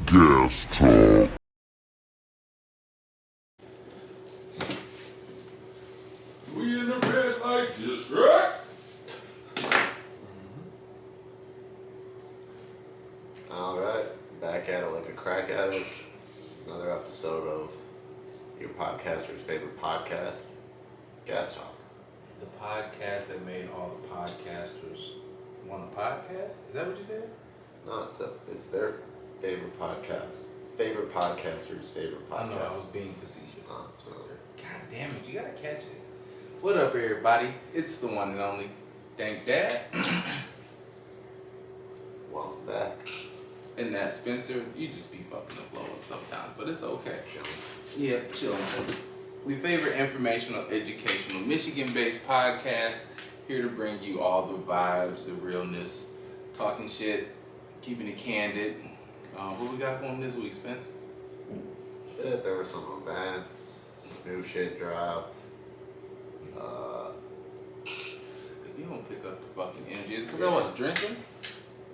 GasTalk. We in the red light district. Alright, back at it like a crack addict. Another episode of your podcaster's favorite podcast, GasTalk. The podcast that made all the podcasters want a podcast? Is that what you said? No, it's their favorite podcast. Favorite podcaster's favorite podcast. I know, I was being facetious. Oh, it's really... God damn it, you gotta catch it. What up, everybody? It's the one and only Thank Dad. Welcome back. And that Spencer, you just be fucking the flow up sometimes, but it's okay. Chilling. Yeah, chilling. We favor informational, educational, Michigan-based podcast, here to bring you all the vibes, the realness, talking shit, keeping it candid. What we got for them this week, Spence? Shit, there were some events, some new shit dropped. If you don't pick up the fucking energy, is it because I was drinking?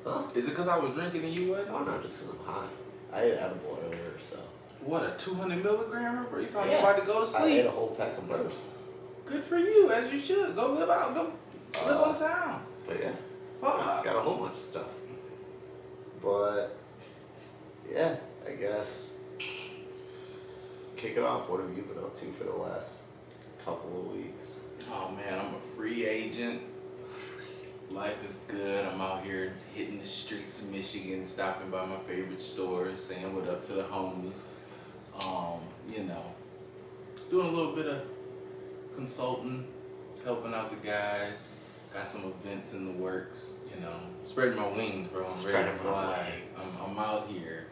Huh? Is it because I was drinking and you wasn't? Oh no, just because I'm high. I ate edible earlier, so. What, a 200 milligram? Bro, you talking Yeah. about to go to I ate sleep? a whole pack of bursts. Good for you, as you should. Go live out, go live on town. But yeah. Fuck. Got a whole bunch of stuff. But yeah, I guess kick it off. What have you been up to for the last couple of weeks? Oh man, I'm a free agent. Life is good. I'm out here hitting the streets of Michigan, stopping by my favorite stores, saying what up to the homies. You know, doing a little bit of consulting, helping out the guys. Got some events in the works, you know. Spreading my wings, bro. I'm ready to fly. I'm out here.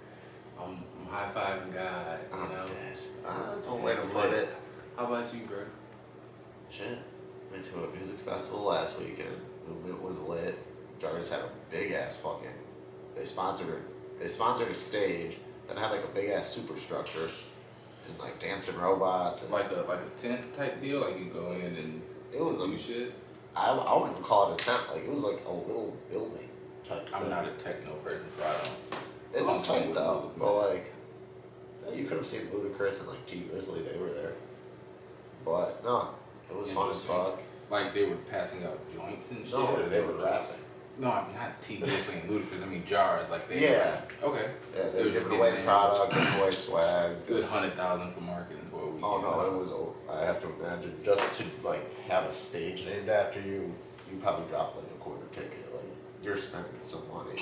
I'm high-fiving God, you know. Dead. That's one way to put it. How about you, bro? Shit. Went to a music festival last weekend. Movement was lit. Jarvis had a big ass fucking. They sponsored a stage. Then had like a big ass superstructure and like dancing robots. And Like a tent type deal, like you go in and it was do shit. I wouldn't even call it a tent. Like it was like a little building type. I'm thing. not a techno person, so I don't. It was I'm tight with though. Movement. But like, yeah, you could have seen Ludacris and like T Grizzly. They were there. But no, it was fun as fuck. Like they were passing out joints and shit. No, or they were just- rapping. No, I'm not T Grizzly and Ludacris. I mean jars. Like they. Yeah. Okay. Yeah, they They were were just giving away getting product, giving away swag. It was just- 100,000 for marketing for a weekend. Oh no, it was. I have to imagine just to like have a stage named after you. You probably dropped like a quarter ticket. Like you're spending some money.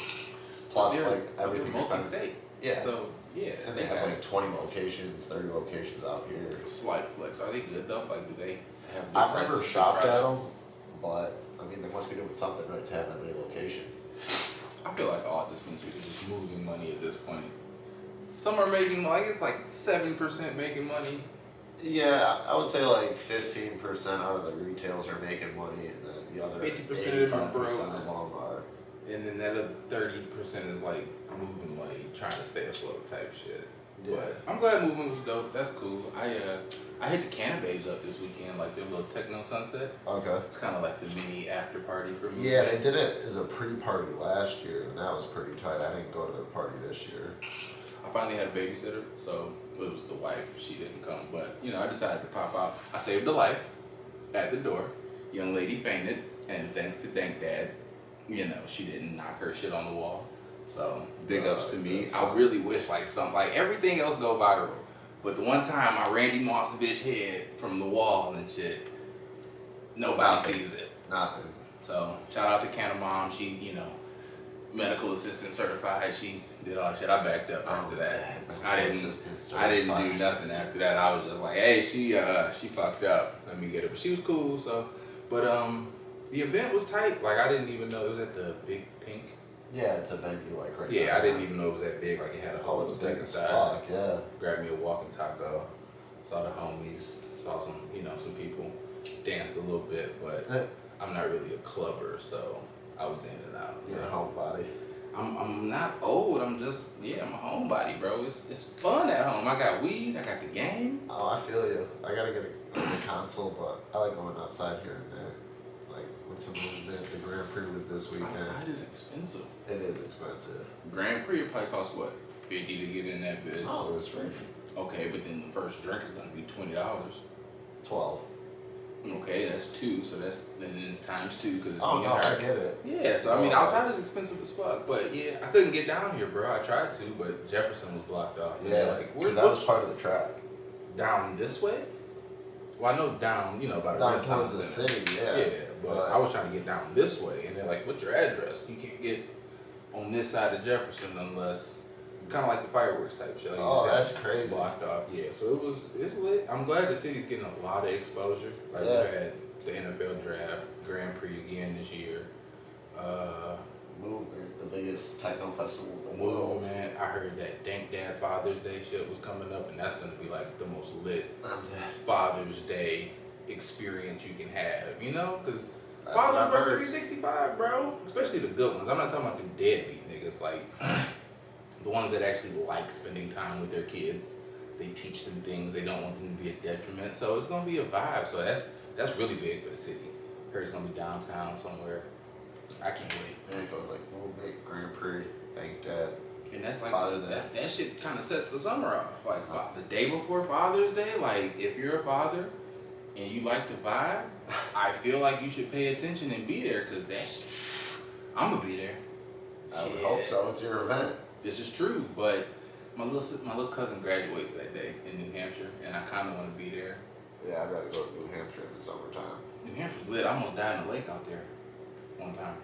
Plus They're- like everything they're you're spending. multi-state. Yeah. So yeah. And they have like 20 locations, 30 locations out here. slight flex. Are they good though? Like do they have? good I've prices never for shopped at product? them, but I mean they must be doing something right to have that many locations. I feel like all dispensaries are just moving money at this point. Some are making like it's like 7% making money. Yeah, I would say like 15% out of the retails are making money, and then the other 50% of them 85% broke. of them are. And then that other 30% is like moving money, trying to stay afloat type shit. Yeah. But I'm glad movement was dope. That's cool. I hit the Canna Babes up this weekend, like their little techno sunset. Okay. It's kind of like the mini after party for me. Yeah, they did it as a pre-party last year, and that was pretty tight. I didn't go to their party this year. I finally had a babysitter, so it was the wife. She didn't come, but you know, I decided to pop out. I saved a life at the door. Young lady fainted, and thanks to Dank Dad, you know, she didn't knock her shit on the wall. So big ups to me. that's I fine. really wish like everything else go viral, but the one time I Randy Moss bitch head from the wall and shit, nobody Nothing. sees it. Nothing. So shout out to Canna Mom. She, you know, medical assistant certified. She did all that shit. I backed up after that. I didn't do nothing after that. I was just like, hey, she fucked up. Let me get it. But she was cool. So, but the event was tight. Like I didn't even know it was at the Big Pink. Yeah, it's a venue like right now. Yeah, I didn't even know it was that big. Like it had a Oh, whole it's big second as side. fuck, yeah. Grabbed me a walking taco. Saw the homies. Saw some, you know, some people. Danced a little bit, but I'm not really a clubber, so I was in and out. You're a homebody. I'm not old. I'm just I'm a homebody, bro. It's fun at home. I got weed. I got the game. Oh, I feel you. I gotta get a console, but I like going outside here and there. Like when to Movin. The Grand Prix was this weekend. Outside is expensive. It is expensive. Grand Prix probably costs what? $50 to get in that bitch. Oh, it was free. Okay, but then the first drink is gonna be $20. 12. Okay, that's 2, so then it's times 2 because it's Oh, being no, I higher. get it. Yeah, so I mean, outside is expensive as fuck, but yeah, I couldn't get down here, bro. I tried to, but Jefferson was blocked off. And Yeah, like, because that was part of the track. down this way? Well, I know down, by the Down Red towards the Center. city, yeah. Yeah, but I was trying to get down this way, and they're like, "What's your address? You can't get on this side of Jefferson unless." Kind of like the fireworks type shit. Like Oh, you that's said, crazy. Blocked off, yeah. So it's lit. I'm glad the city's getting a lot of exposure. Like we Yeah. had the NFL draft, Grand Prix again this year. Movin, the biggest techno festival in the Movin, world. man. I heard that Dank Dad Father's Day shit was coming up, and that's gonna be like the most lit I'm dead. Father's Day experience you can have. Because I've fathers work heard. 365, bro. Especially the good ones. I'm not talking about them deadbeat niggas. Like the ones that actually like spending time with their kids. They teach them things. They don't want them to be a detriment. So it's gonna be a vibe. So that's really big for the city. Heard it's gonna be downtown somewhere. I can't wait. And it goes like Movin, Grand Prix, Thank Dad. And that's like Father's Day. that shit kind of sets the summer off. Like the day before Father's Day. Like if you're a father and you like to vibe, I feel like you should pay attention and be there because I'm gonna be there. I would Yeah. hope so. It's your event. This is true, but my little cousin graduates that day in New Hampshire, and I kind of want to be there. Yeah, I'd rather go to New Hampshire in the summertime. New Hampshire's lit. I almost died in the lake out there one time.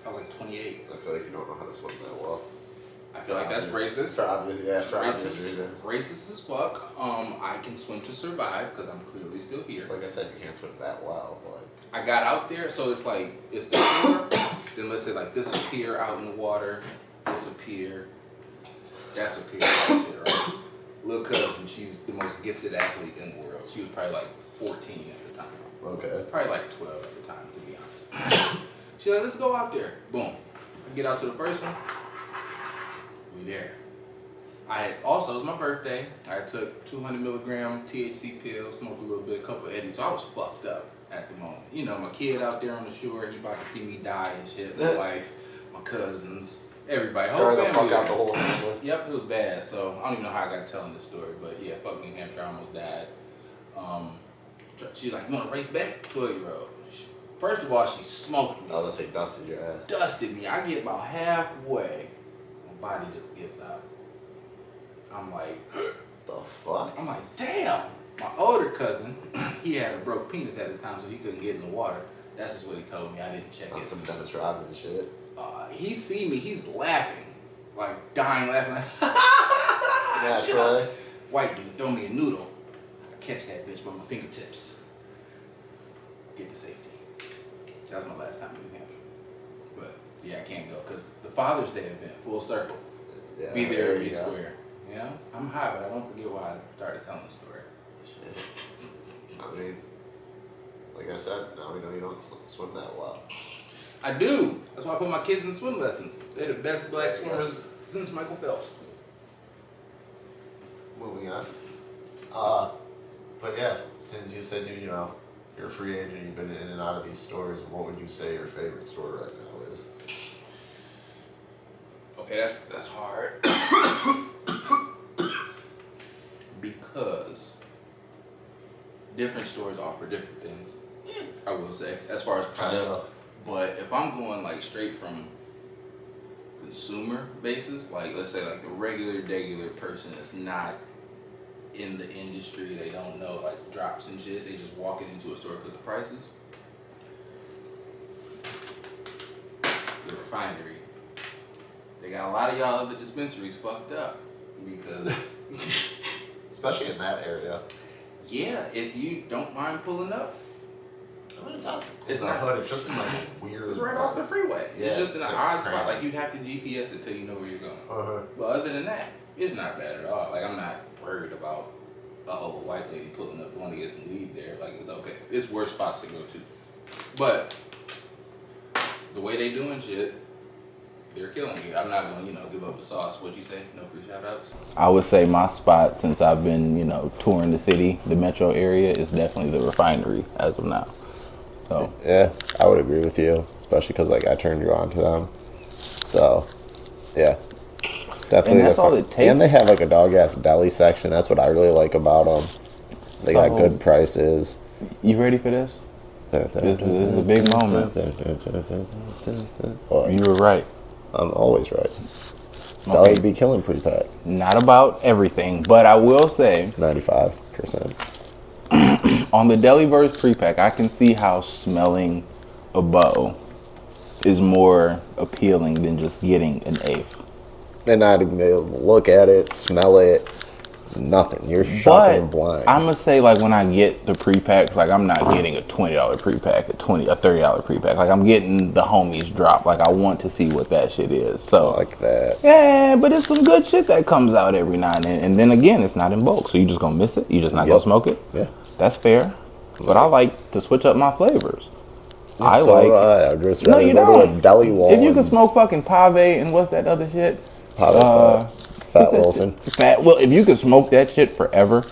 I was like 28. I feel like you don't know how to swim that well. I feel like that's racist. For obvious reasons. Racist as fuck. I can swim to survive because I'm clearly still here. Like I said, you can't swim that well, but I got out there, so it's like it's the shore. Then let's say like disappear out in the water, disappear, disappear, right? Little cousin, she's the most gifted athlete in the world. She was probably like 14 at the time. okay. Probably like 12 at the time, to be honest. She's like, let's go out there. Boom. I get out to the first one. We there. It was my birthday. I took 200 milligram THC pills, smoked a little bit, a couple of Eddies, so I was fucked up at the moment. My kid out there on the shore, he about to see me die and shit. My wife, my cousins, everybody. Scar the family fuck out there. the whole family. Yep, it was bad. So I don't even know how I got telling this story, but yeah, fuck New Hampshire, I almost died. She's like, you want to race back? 12-year-old. First of all, she smoked me. Oh, let's say dusted your ass. Dusted me. I get about halfway, my body just gives out. I'm like, The fuck? I'm like, damn. My older cousin, he had a broke penis at the time, so he couldn't get in the water. That's just what he told me. I didn't check On it. some Dennis Rodman shit. He see me, he's laughing, like dying laughing. Like, Naturally. white dude, throw me a noodle. I catch that bitch by my fingertips. Get to safety. That was my last time in New Hampshire. But yeah, I can't go because the Father's Day event, full circle. Yeah, Be there, be you go. square. I'm high, but I don't forget why I started telling the story. Shit. I mean, like I said, now we know you don't swim that well. I do. That's why I put my kids in swim lessons. They're the best black swimmers since Michael Phelps. Moving on. But yeah, since you said you're a free agent, you've been in and out of these stores, what would you say your favorite store right now is? Okay, that's hard. Because different stores offer different things. I will say, as far as product. But if I'm going like straight from consumer basis, like let's say like the regular person that's not in the industry, they don't know like drops and shit, they just walking into a store because of prices. The refinery. They got a lot of y'all other dispensaries fucked up because Especially in that area. yeah, if you don't mind pulling up, I mean, it's not. It's not not- hood. It's just in like a weird. it's right off the freeway. Yeah, It's just in an it's odd like spot. crazy. Like you'd have to GPS it till you know where you're going. Uh-huh. But other than that, it's not bad at all. Like I'm not worried about a white lady pulling up wanting to get some weed there. Like it's okay. It's worse spots to go to. But the way they doing shit, they're killing you. I'm not gonna, give up the sauce. What'd you say? No free shout outs? I would say my spot since I've been, touring the city, the metro area, is definitely the refinery as of now. So Yeah, I would agree with you, especially because like I turned you on to them. So, yeah, definitely. And that's all it takes. And they have like a dog ass deli section. That's what I really like about them. They got good prices. You ready for this? This is a big moment. What? You were right. I'm always right. Okay. Deli be killing pre-pack. Not about everything, but I will say 95%. on the Deliverse pre-pack, I can see how smelling a bow is more appealing than just getting an eighth. And not even be able to look at it, smell it, nothing. You're shopping blind. I'm gonna say like when I get the pre-packs, like I'm not getting a $20 pre-pack, a $30 pre-pack. Like I'm getting the homies drop. Like I want to see what that shit is. So like that. Yeah, but it's some good shit that comes out every now and then. And then again, it's not in bulk, so you just gonna miss it. You just not gonna smoke it. Yeah, that's fair. But I like to switch up my flavors. I'd just rather you go don't. to a deli wall. If you can smoke fucking pave and what's that other shit? Fat Wilson. Well, if you could smoke that shit forever,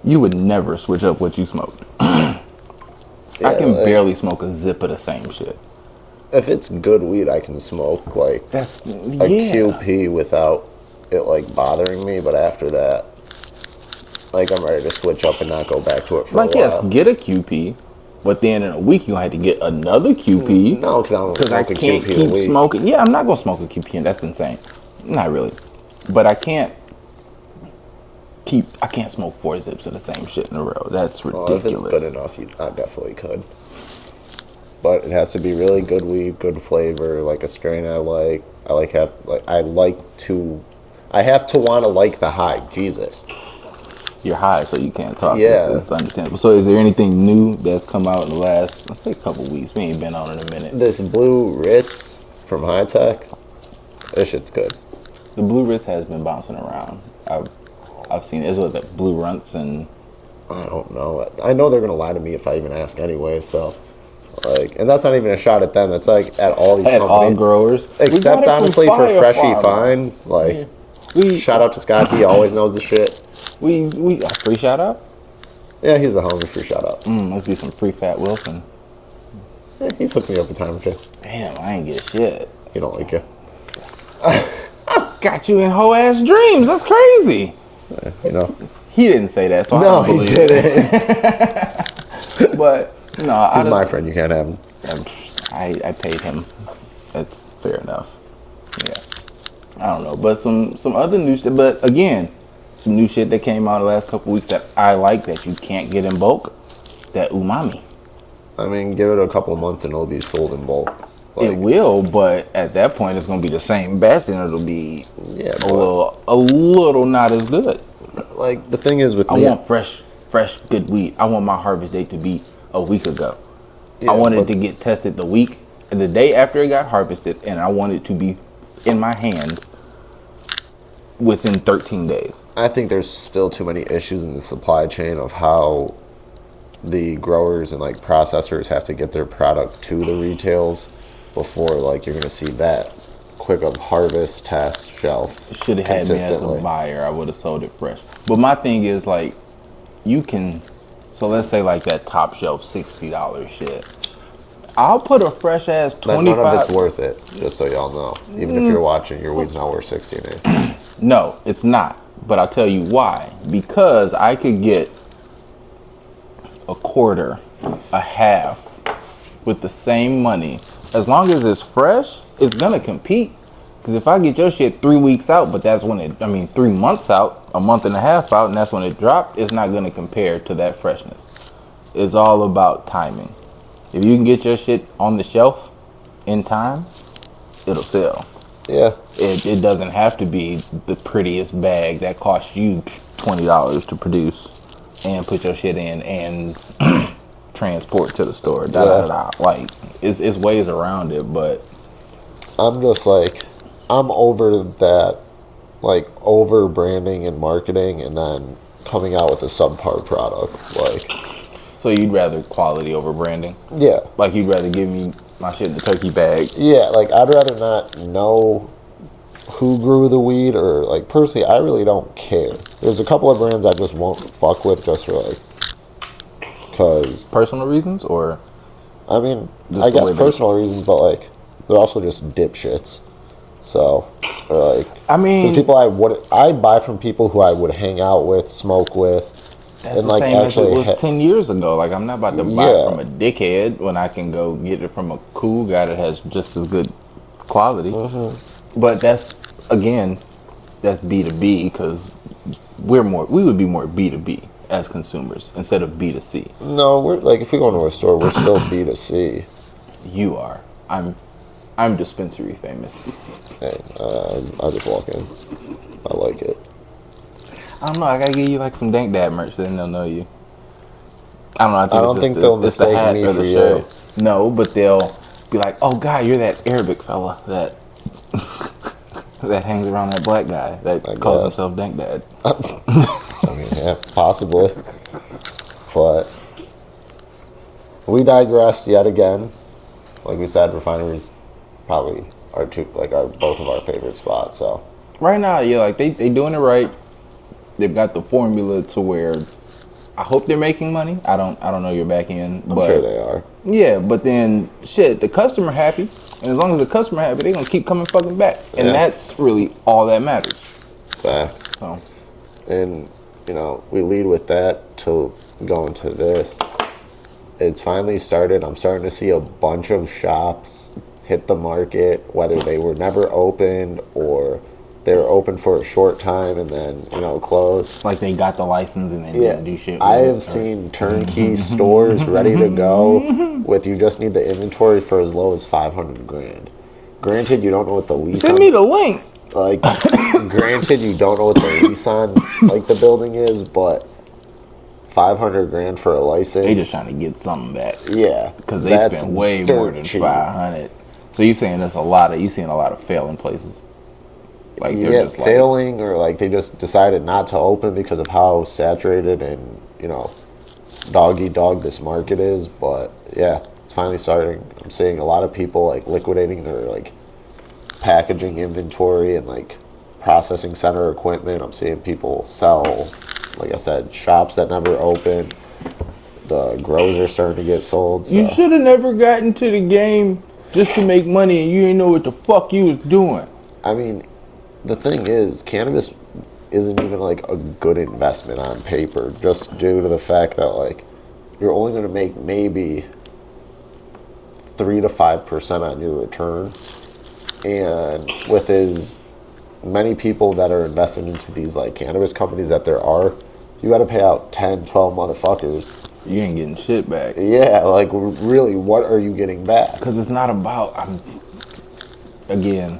you would never switch up what you smoked. I can barely smoke a zip of the same shit. If it's good weed, I can smoke like a QP without it like bothering me. But after that, like I'm ready to switch up and not go back to it for a while. Yes, get a QP. But then in a week, you're going to have to get another QP. No, because I can't keep smoking. Yeah, I'm not going to smoke a QP, and that's insane. Not really. But I can't smoke 4 zips of the same shit in a row. That's ridiculous. If it's good enough, I definitely could. But it has to be really good weed, good flavor, like a strain I like. I have to want to like the high. Jesus. You're high, so you can't talk. Yeah. It's understandable. So is there anything new that's come out in the last, let's say, couple weeks? We ain't been on in a minute. This Blue Ritz from High Tech, this shit's good. The Blue Ritz has been bouncing around. I've seen it. Is what the Blue Runts and... I don't know. I know they're going to lie to me if I even ask anyway, so... Like, and that's not even a shot at them. It's like at all these companies. All growers. Except honestly for Freshie Fine. Like, shout out to Scott. He always knows the shit. We a free shout out? Yeah, he's the homie. Free shout out. Must be some free Fat Wilson. Yeah, he's hooked me up a time or two. Damn, I ain't get shit. He don't like you. Got you in whole ass dreams. That's crazy. You know. He didn't say that, so no, I don't believe he didn't. But no, he's my friend. You can't have him. I paid him. That's fair enough. Yeah. I don't know, but some other new shit. But again, some new shit that came out the last couple weeks that I like that you can't get in bulk. That umami. I mean, give it a couple of months and it'll be sold in bulk. Like, it will, but at that point it's gonna be the same batch and it'll be a little not as good. Like the thing is with I want fresh, good weed. I want my harvest date to be a week ago. Yeah, I want it to get tested the week and the day after it got harvested, and I want it to be in my hand within 13 days. I think there's still too many issues in the supply chain of how the growers and like processors have to get their product to the retails before like you're gonna see that quick of harvest, test, shelf. Should have had me as a buyer. I would have sold it fresh. But my thing is like, you can. So let's say like that top shelf $60 shit. I'll put a fresh ass 25. None of it's worth it. Just so y'all know. Even if you're watching, your weed's not worth 60 an acre. No, it's not. But I'll tell you why. Because I could get a quarter, a half, with the same money. As long as it's fresh, it's gonna compete. Because if I get your shit 3 weeks out, but that's when 3 months out, a month and a half out, and that's when it dropped, it's not gonna compare to that freshness. It's all about timing. If you can get your shit on the shelf in time, it'll sell. Yeah. It doesn't have to be the prettiest bag that costs you $20 to produce and put your shit in and transport to the store. Like, it's ways around it, but I'm just like, I'm over that, like, over branding and marketing and then coming out with a subpar product. Like, so you'd rather quality over branding? Yeah. Like, you'd rather give me my shit in the turkey bag? Yeah, like, I'd rather not know who grew the weed, or, like, personally, I really don't care. There's a couple of brands I just won't fuck with just for, like, because... Personal reasons, or...? I mean, Just I the guess way they- personal reasons, but like they're also just dipshits. So, or like, I mean, just people I buy from people who I would hang out with, smoke with, that's and the like same as it actually. was 10 years ago. Like, I'm not about to buy Yeah. from a dickhead when I can go get it from a cool guy that has just as good quality. But that's, again, that's B2B because we would be more B2B as consumers instead of B2C. No, we're like if we go into a store, we're still B2C. You are. I'm dispensary famous. Hey, I'll just walk in. I like it. I don't know. I gotta give you like some Dank Dad merch, then they'll know you. I don't know. I don't think they'll it's the mistake hat me or for the you. shirt. No, but they'll be like, "Oh, God, you're that Arabic fella that that hangs around that black guy that I calls guess. himself Dank Dad." I mean, yeah, possibly. But we digress yet again. Like we said, refineries probably are both of our favorite spots. So Right now, yeah, like they doing it right. They've got the formula to where I hope they're making money. I don't know your back end, I'm but sure they are. yeah, but then shit, the customer happy, and as long as the customer happy, they gonna keep coming fucking back, and Yeah. that's really all that matters. Facts. So And we lead with that to go into this. It's finally started. I'm starting to see a bunch of shops hit the market, whether they were never opened or they were open for a short time and then closed. like they got the license and they didn't do shit. I with have it, or- seen turnkey stores ready to go with you just need the inventory for as low as 500 grand. Granted, you don't know what the lease Send on, me the link. like. Granted, you don't know what the lease on like the building is, but 500 grand for a license. They just trying to get something back Yeah, because they that's spent way dirt more than cheap. 500. So you saying there's you seeing a lot of failing places? Like they're Yeah, just like, failing or like they just decided not to open because of how saturated and dog eat dog this market is. But yeah, it's finally starting. I'm seeing a lot of people like liquidating their like packaging inventory and like processing center equipment. I'm seeing people sell, like I said, shops that never opened. The grows are starting to get sold. So. you should have never gotten to the game just to make money, and you didn't know what the fuck you was doing. I mean, the thing is, cannabis isn't even like a good investment on paper, just due to the fact that like you're only going to make maybe 3 to 5% on your return, and with as many people that are investing into these like cannabis companies that there are, you got to pay out 10, 12 motherfuckers. You ain't getting shit back. Yeah, like really, what are you getting back? Because it's not about, again,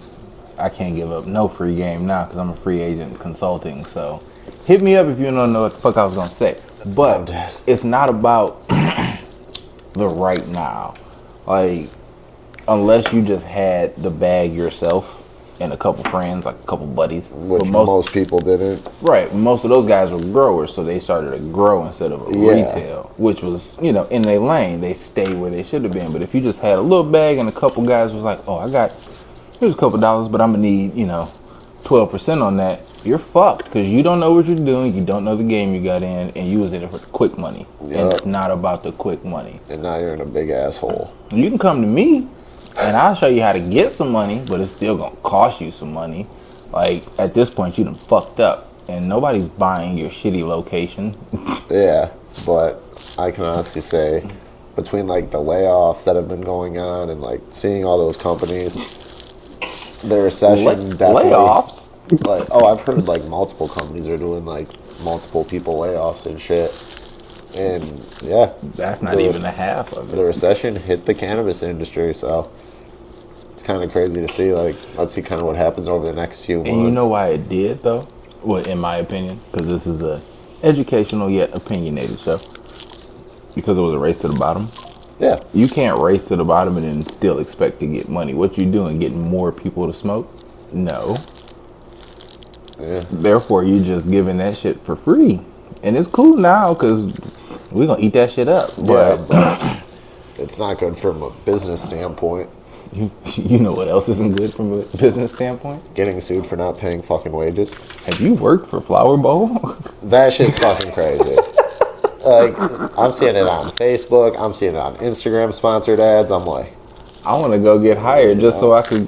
I can't give up no free game now because I'm a free agent consulting. So hit me up if you don't know what the fuck I was going to say. But it's not about the right now. Like, unless you just had the bag yourself and a couple friends, like a couple buddies. Which But most people didn't. Right. Most of those guys were growers, so they started to grow instead of retail, which was, in their lane. They stay where they should have been. But if you just had a little bag and a couple guys was like, oh, here's a couple dollars, but I'm going to need, 12% on that, you're fucked because you don't know what you're doing. You don't know the game you got in, and you was in it for the quick money. Yep. And it's not about the quick money. And now you're in a big asshole. You can come to me, and I'll show you how to get some money, but it's still going to cost you some money. Like, at this point, you done fucked up, and nobody's buying your shitty location. Yeah, but I can honestly say, between like the layoffs that have been going on and like seeing all those companies, the recession definitely. Layoffs? Like, I've heard like multiple companies are doing like multiple people layoffs and shit. And yeah, That's not even a half of it. The recession hit the cannabis industry, so it's kind of crazy to see. Like, let's see kind of what happens over the next few months. And you know why it did, though? Well, in my opinion, because this is a educational yet opinionated show. Because it was a race to the bottom. Yeah. You can't race to the bottom and then still expect to get money. What you doing? Getting more people to smoke? No. Yeah. Therefore, you just giving that shit for free. And it's cool now because we're going to eat that shit up. But, but it's not good from a business standpoint. you know what else isn't good from a business standpoint? Getting sued for not paying fucking wages. Have you worked for Flower Bowl? That shit's fucking crazy. Like, I'm seeing it on Facebook. I'm seeing it on Instagram sponsored ads. I'm like, I want to go get hired just so I could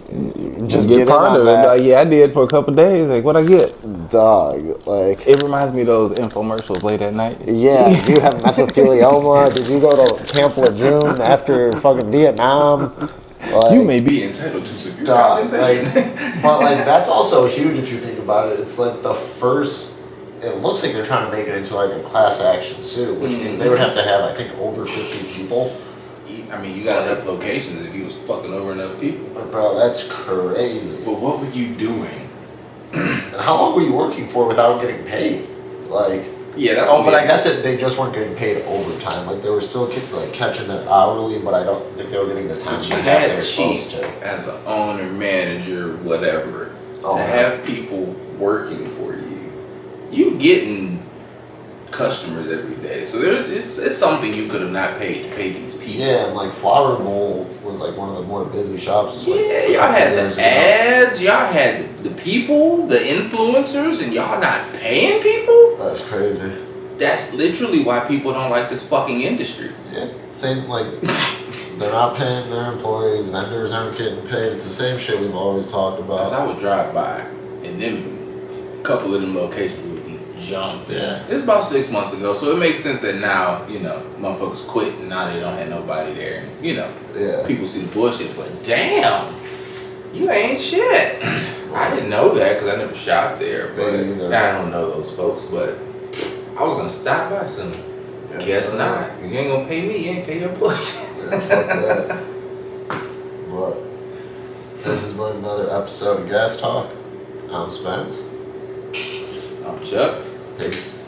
Just get get part in on of it. that. Like, yeah, I did for a couple days. Like, what I get? dog, like, It reminds me of those infomercials late at night. yeah, do you have mesothelioma? Did you go to Camp Lejeune after fucking Vietnam? Like, You may be. Be entitled to severe dog, like, compensation. but like that's also huge if you think about it. It's like the first. It looks like they're trying to make it into like a class action suit, which means they would have to have, I think, over 50 people. I mean, you got enough locations if you was fucking over enough people. But bro, that's crazy. But what were you doing? And how long were you working for without getting paid? Like, Yeah, that's oh, what but we- I guess they just weren't getting paid overtime. Like they were still like catching their hourly, but I don't think they were getting the time But you back they had were cheap supposed to. as an owner, manager, whatever, Oh, to yeah. have people working for you. You getting customers every day, so it's something you could have not paid to pay these people. Yeah, and like Flower Bowl was like one of the more busy shops. Like, Yeah, y'all had years the ago. ads, y'all had the people, the influencers, and y'all not paying people? That's crazy. That's literally why people don't like this fucking industry. Yeah, same like they're not paying their employees. Vendors aren't getting paid. It's the same shit we've always talked Because about. I would drive by, and then a couple of them locations would be jumping. Yeah. It was about 6 months ago, so it makes sense that now, motherfuckers quit, and now they don't have nobody there. And, Yeah. people see the bullshit, but damn, you ain't shit. I didn't know that because I never shopped there, but Me either. I don't know those folks, but I was gonna stop by soon. Guess not. You ain't gonna pay me, you ain't pay your employees. Yeah, fuck that. But this has been another episode of Gas Talk. I'm Spence. I'm Chuck. Peace.